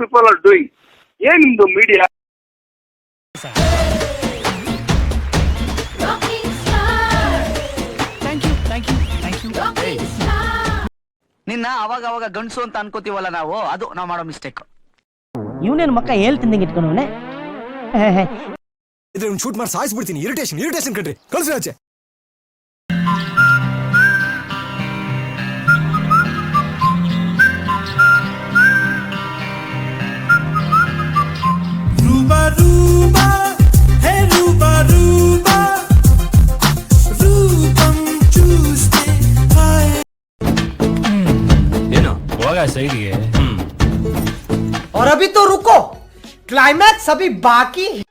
People are doing. ಏನ್ ನಿಮ್ದು media? ನಿನ್ನ ಅವಾಗ ಗಂಡಸು ಅಂತ ಅನ್ಕೋತೀವಲ್ಲ ನಾವು, ಅದು ನಾವು ಮಾಡೋ ಮಿಸ್ಟೇಕ್. ಇವನೇನು ಮಕ್ಕ ಹೇಳ್ತಿಂದಂಗೆ ಇಟ್ಕೊಂಡವನೆ. ಇದ್ರೆ ಶೂಟ್ ಮಾಡಿ ಸಾಯಿಸ್ಬಿಡ್ತೀನಿ. ಇರಿಟೇಷನ್ ಕಣ್ರಿ, ಕಳ್ಸಿ ಆಚೆ. ರೂಬಾ ರೂಬಾ ಹೇ ರೂಬಾ ರೂಬಾ ರೂಪಂ ಚೂಸ್ತೆ ಹಾಯ್. ಏನು ಹೋಗ ಸೈಡ್ಗೆ. और अभी तो रुको, क्लाइमैक्स अभी बाकी है.